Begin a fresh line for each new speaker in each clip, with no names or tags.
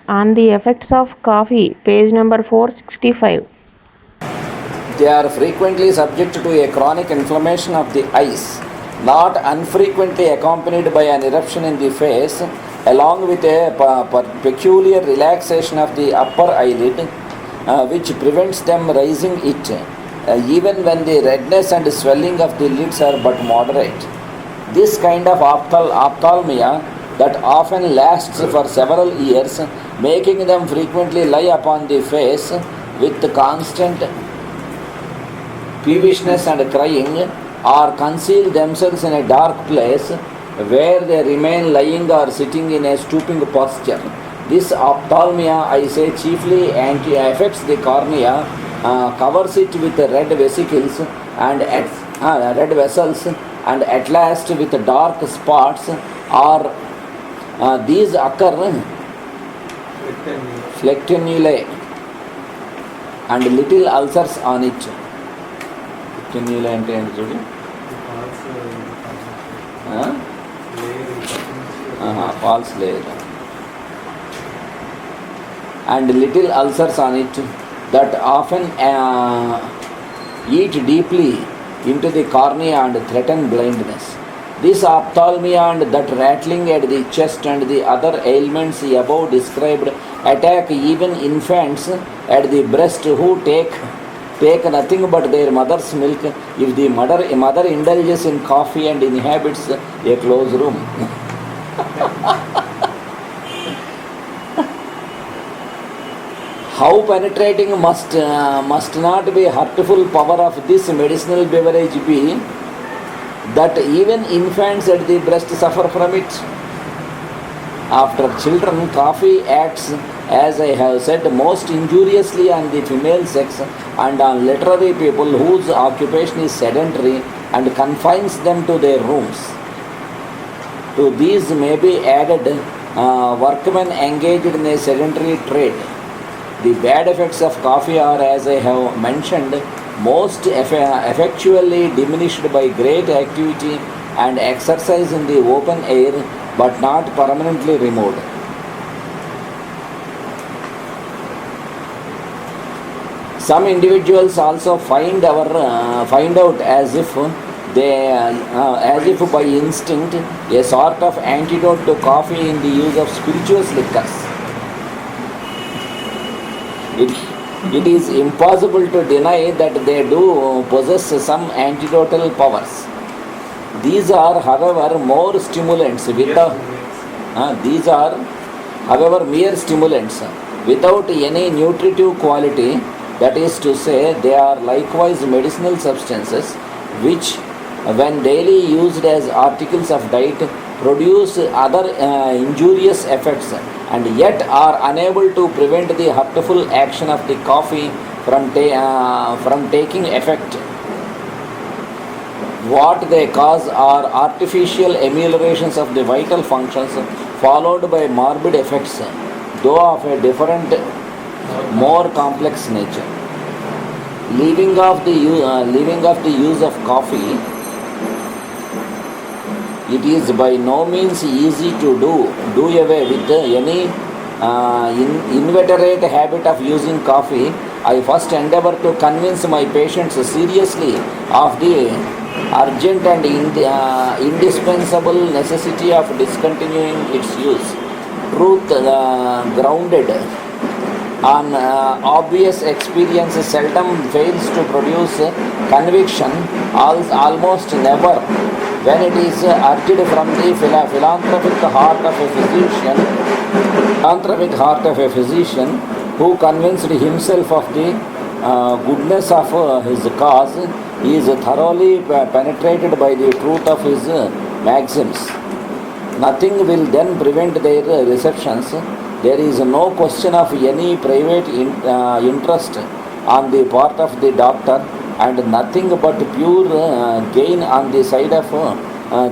On the effects of coffee, page number 465.
They are frequently subject to a chronic inflammation of the eyes, not unfrequently accompanied by an eruption in the face, along with a peculiar relaxation of the upper eyelid, which prevents them raising it, even when the redness and swelling of the lids are but moderate. This kind of ophthalmia that often lasts for several years, making them frequently lie upon the face with constant peevishness and crying, or conceal themselves in a dark place where they remain lying or sitting in a stooping posture. This ophthalmia, I say, chiefly affects the cornea, covers it with red vesicles and red vessels, and at last with dark spots, or these occur flectinulae and little ulcers on it. Flectinulae అంటే ఏంటి చూడు, false layer, and little ulcers on it that often eat deeply into the cornea and threaten blindness. This ophthalmia and that rattling at the chest and the other ailments above described attack even infants at the breast who take nothing but their mother's milk if the mother indulges in coffee and inhabits a closed room. How penetrating must not be hurtful power of this medicinal beverage be, that even infants at the breast suffer from it. After children, coffee acts, as I have said, most injuriously on the female sex and on literary people whose occupation is sedentary and confines them to their rooms. To these may be added workmen engaged in a sedentary trade. The bad effects of coffee are, as I have mentioned, most effectually diminished by great activity and exercise in the open air, but not permanently removed. Some individuals also find out as if by instinct a sort of antidote to coffee in the use of spirituous liquors. It is impossible to deny that they do possess some antidotal powers. These are, however, mere stimulants without any nutritive quality. That is to say, they are likewise medicinal substances which, when daily used as articles of diet, produce other injurious effects, and yet are unable to prevent the hurtful action of the coffee from taking effect. What they cause are artificial ameliorations of the vital functions, followed by morbid effects, though of a different, more complex nature. Leaving off the use of coffee, it is by no means easy to do away with any inveterate habit of using coffee. I first endeavor to convince my patients seriously of the urgent and indispensable necessity of discontinuing its use. Truth grounded on obvious experience seldom fails to produce conviction, almost never when it is urged from the philanthropic heart of a physician who convinced himself of the goodness of his cause. He is thoroughly penetrated by the truth of his maxims. Nothing will then prevent their receptions. There is no question of any private interest on the part of the doctor, and nothing but pure gain on the side of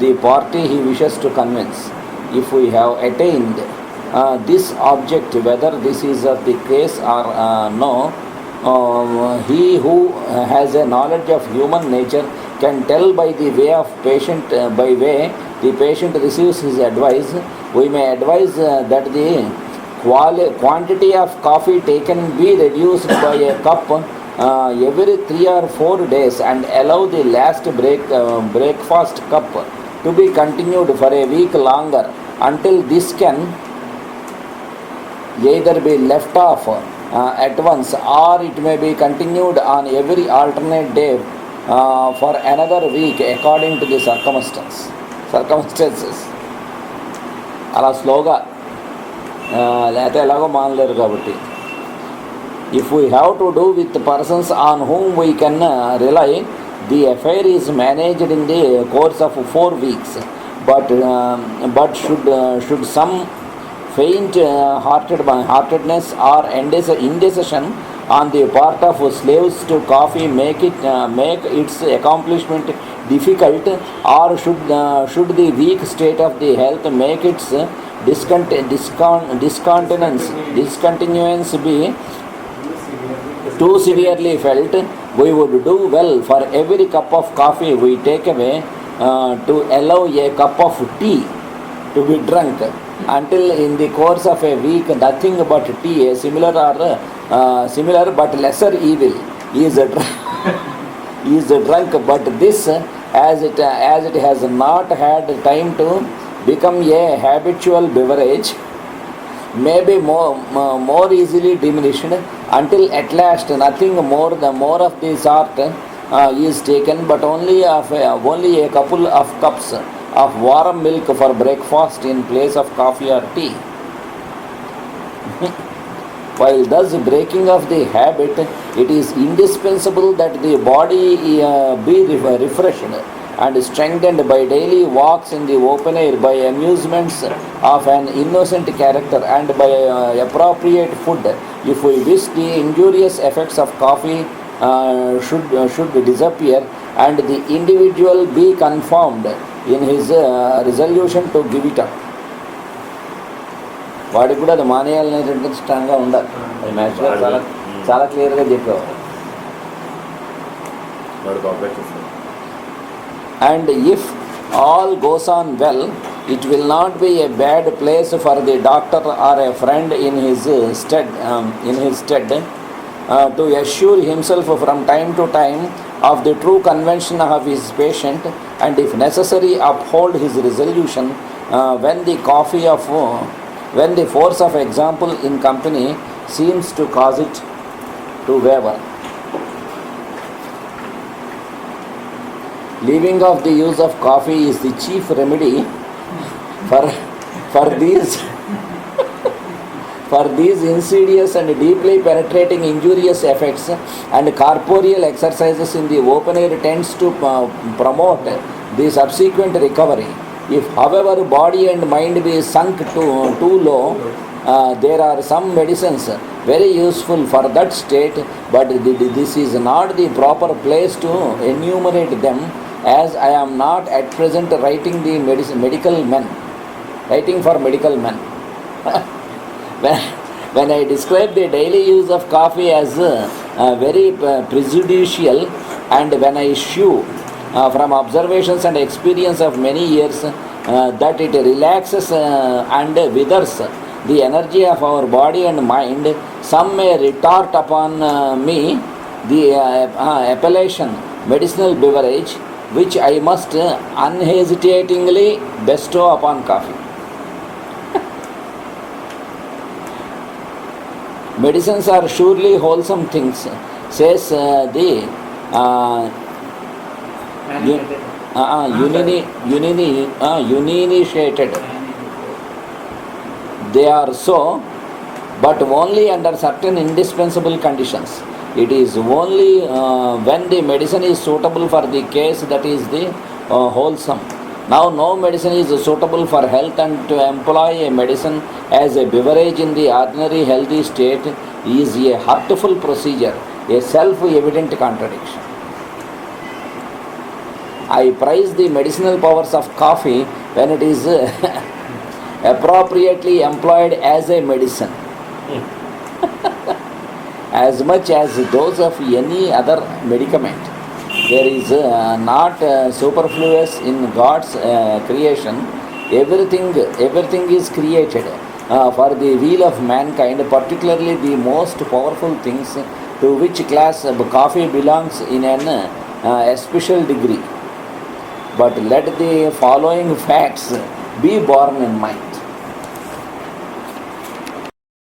the party he wishes to convince. If we have attained this object, whether this is the case or no, he who has a knowledge of human nature can tell by the way the patient receives his advice. We may advise that the quantity of coffee taken be reduced by a cup every 3 or 4 days and allow the last breakfast cup to be continued for a week longer until this can either be left off at once or it may be continued on every alternate day for another week according to the circumstances. అలా స్లోగా లేకపోతే ఎలాగో మానలేరు కాబట్టి if we have to do with persons on whom we can rely, the affair is managed in the course of 4 weeks, but should some faint heartedness or indecision on the part of slaves to coffee make its accomplishment difficult, or should the weak state of the health make its discontinuance be too severely felt, we would do well for every cup of coffee we take away to allow a cup of tea to be drunk until in the course of a week nothing but tea, a similar but lesser evil, is drunk. But this, as it has not had time to become a habitual beverage, may be more easily diminished until at last nothing more of the sort is taken, but only a couple of cups of warm milk for breakfast in place of coffee or tea. While thus breaking of the habit, it is indispensable that the body be refreshed and strengthened by daily walks in the open air, by amusements of an innocent character, and by appropriate food, if we wish the injurious effects of coffee should disappear and the individual be confirmed in his resolution to give it up. వాడికి కూడా అది మానేయాలనేటువంటి స్ట్రాంగ్గా ఉండాలి. అది మ్యాథ్స్లో చాలా క్లియర్గా చెప్పేవారు. And if all goes on well, it will not be a bad place for the doctor or a friend in his stead to assure himself from time to time of the true convention of his patient, and if necessary uphold his resolution when the force of example in company seems to cause it to waver. Leaving off the use of coffee is the chief remedy for these insidious and deeply penetrating injurious effects, and corporeal exercises in the open air tends to promote the subsequent recovery. If however body and mind be sunk too low, there are some medicines very useful for that state, but this is not the proper place to enumerate them, as I am not at present writing for medical men. When I describe the daily use of coffee as very prejudicial, and when I shew from observations and experience of many years that it relaxes and withers the energy of our body and mind, some may retort upon me the appellation medicinal beverage, which I must unhesitatingly bestow upon coffee. Medicines are surely wholesome things, says the uninitiated. They are so, but only under certain indispensable conditions. It is only when the medicine is suitable for the case that is the wholesome. Now no medicine is suitable for health, and to employ a medicine as a beverage in the ordinary healthy state is a hurtful procedure, a self-evident contradiction. I prize the medicinal powers of coffee when it is appropriately employed as a medicine, as much as those of any other medicament. There is not superfluous in God's creation. Everything is created, for the weal of mankind, particularly the most powerful things to which class coffee belongs in an especial degree. But let the following facts be borne in mind.